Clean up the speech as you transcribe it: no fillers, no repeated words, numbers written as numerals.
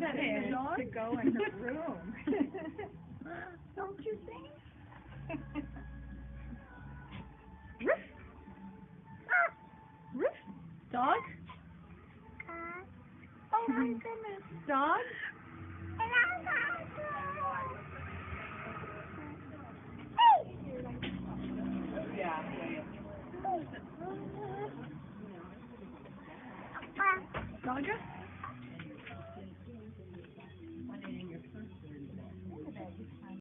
that is to go in her room. Don't you think? Ruff. Ruff. Dog? Oh my goodness. Dog? Dogger?